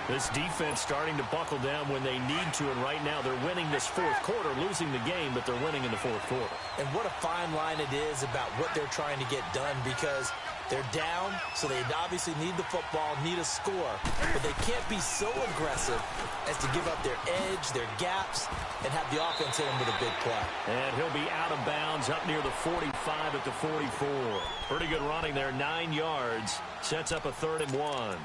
This defense starting to buckle down when they need to, and right now they're winning this 4th quarter, losing the game, but they're winning in the 4th quarter.
And what a fine line it is about what they're trying to get done, because they're down, so they obviously need the football, need a score, but they can't be so aggressive as to give up their edge, their gaps, and have the offense hit them with a big play.
And he'll be out of bounds up near the 45 at the 44. Pretty good running there, 9 yards, sets up a 3rd and 1.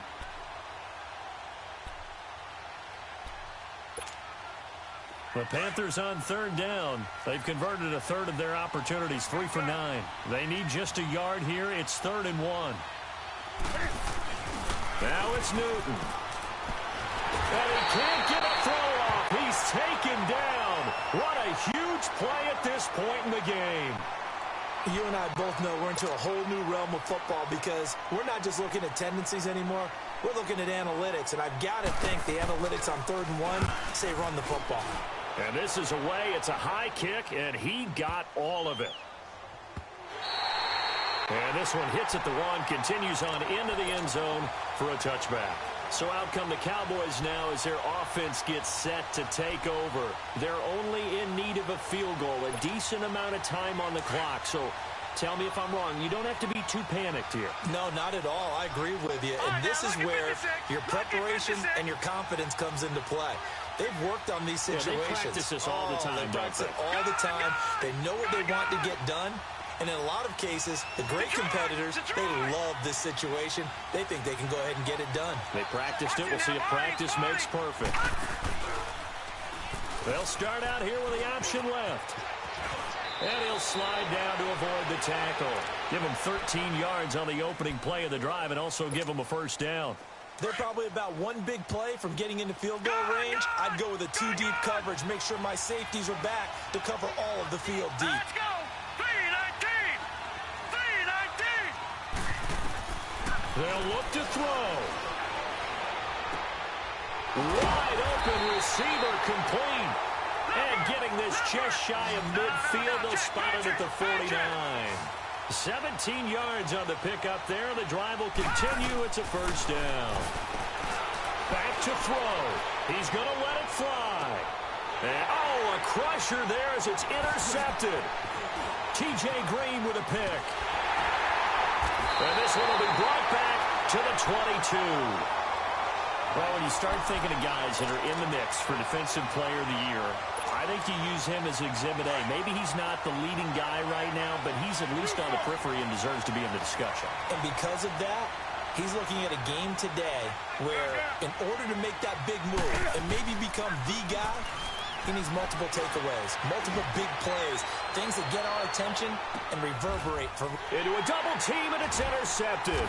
The Panthers on 3rd down. They've converted a 1/3 of their opportunities, 3 for 9. They need just a yard here. It's 3rd and 1. Now it's Newton. And he can't get a throw off. He's taken down. What a huge play at this point in the game.
You and I both know we're into a whole new realm of football, because we're not just looking at tendencies anymore. We're looking at analytics, and I've got to think the analytics on 3rd and 1 say run the football.
And this is away. It's a high kick, and he got all of it. And this one hits at the 1, continues on into the end zone for a touchback. So out come the Cowboys now as their offense gets set to take over. They're only in need of a field goal, a decent amount of time on the clock. So tell me if I'm wrong. You don't have to be too panicked here.
No, not at all. I agree with you. And this is where your preparation and your confidence comes into play. They've worked on these situations.
They practice this all the time.
They practice it all the time. They know what they want to get done. And in a lot of cases, the great competitors, they love this situation. They think they can go ahead and get it done.
They practiced it. We'll see if practice makes perfect. They'll start out here with the option left. And he'll slide down to avoid the tackle. Give him 13 yards on the opening play of the drive and also give him a first down.
They're probably about one big play from getting into field goal range. I'd go with a 2-deep coverage. Make sure my safeties are back to cover all of the field deep.
Let's go! 3-19! 3-19!
They'll look to throw. Wide open receiver complete. And getting this just shy of midfield, they'll spot it at the 49. 17 yards on the pickup there. The drive will continue. It's a first down. Back to throw. He's going to let it fly. And, oh, a crusher there as it's intercepted. T.J. Green with a pick. And this one will be brought back to the 22. Well, when you start thinking of guys that are in the mix for Defensive Player of the Year, I think you use him as Exhibit A. Maybe he's not the leading guy right now, but he's at least on the periphery and deserves to be in the discussion.
And because of that, he's looking at a game today where in order to make that big move and maybe become the guy, he needs multiple takeaways, multiple big plays, things that get our attention and reverberate.
Into a double team, and it's intercepted.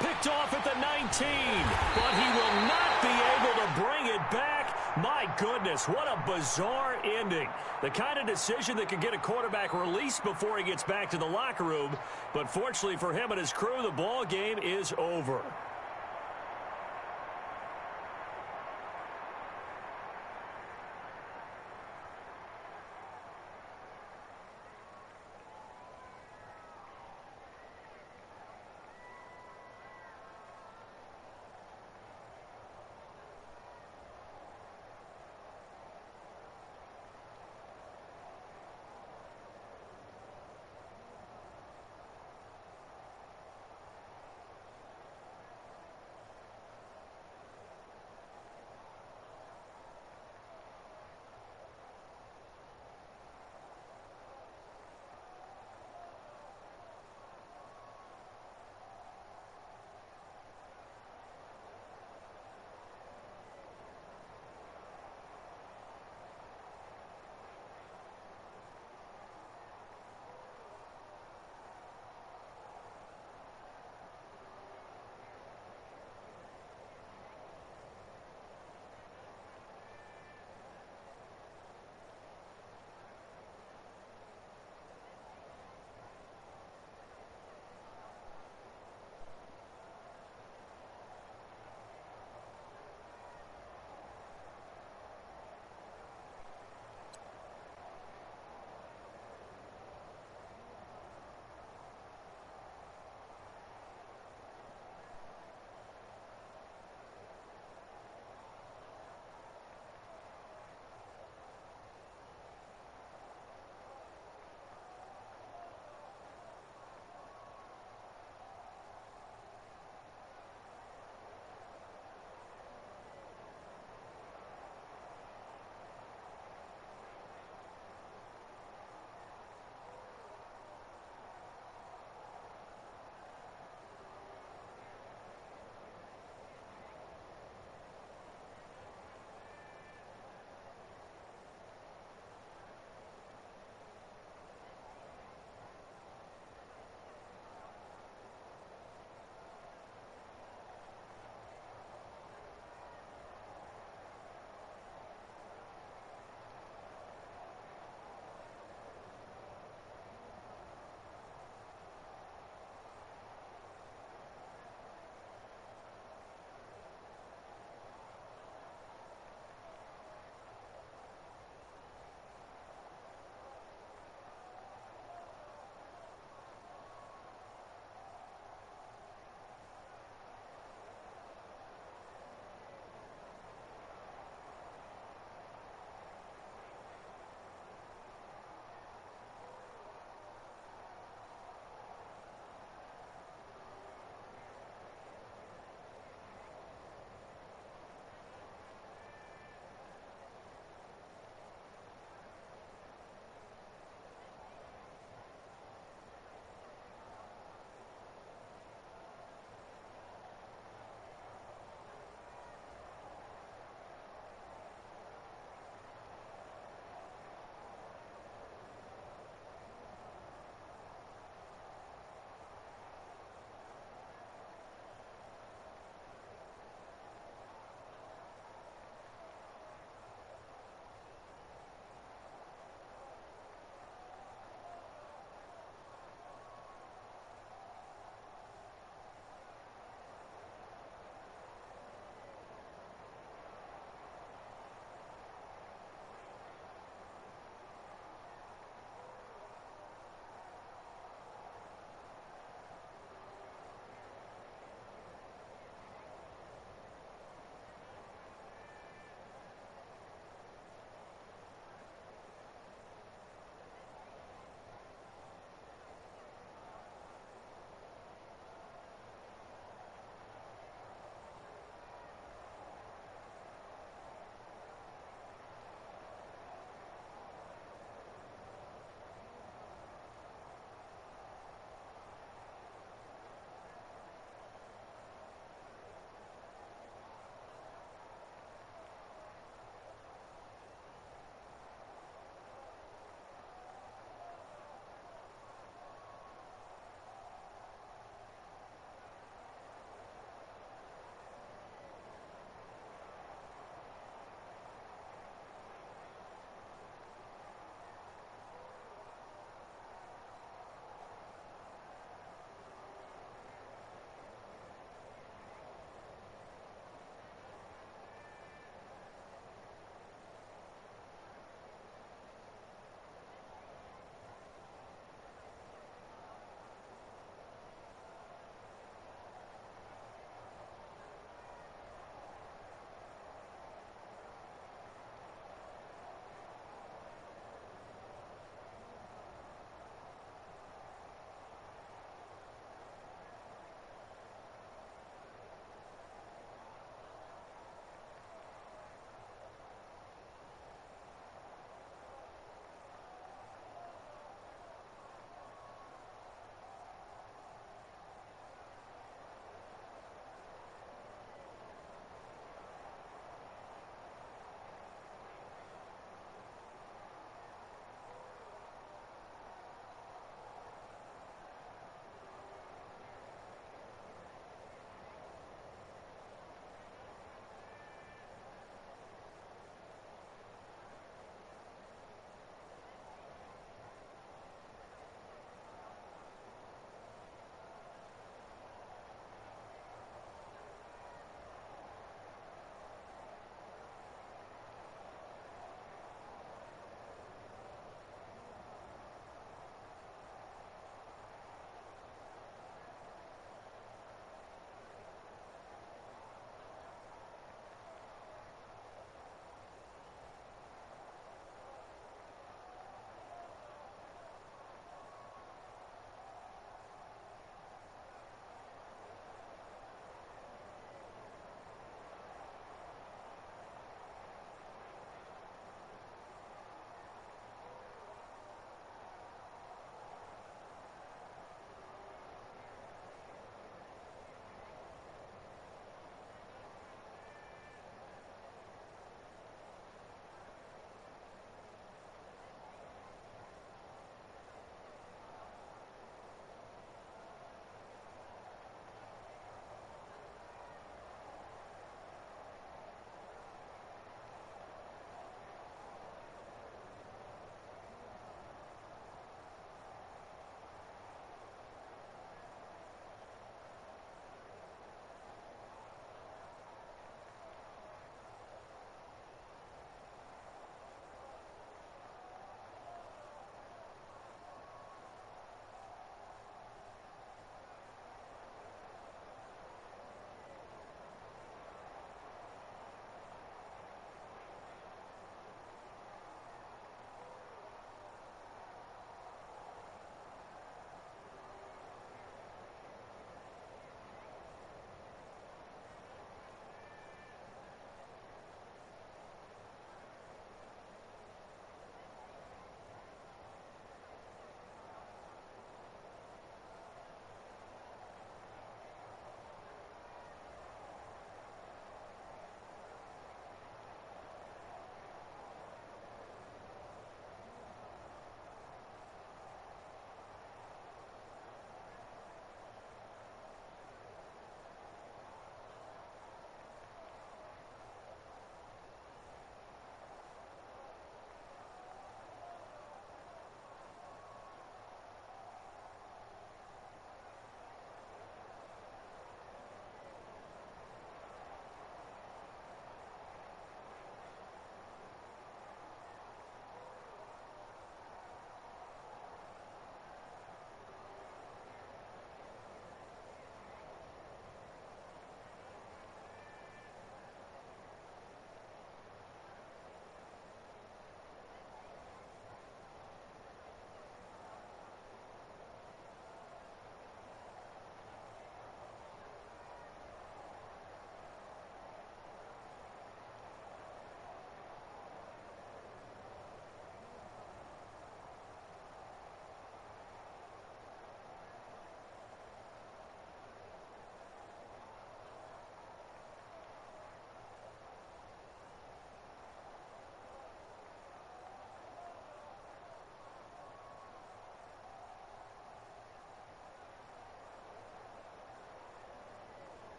Picked off at the 19, but he will not be able to bring it back. My goodness, what a bizarre ending. The kind of decision that could get a quarterback released before he gets back to the locker room. But fortunately for him and his crew, the ball game is over.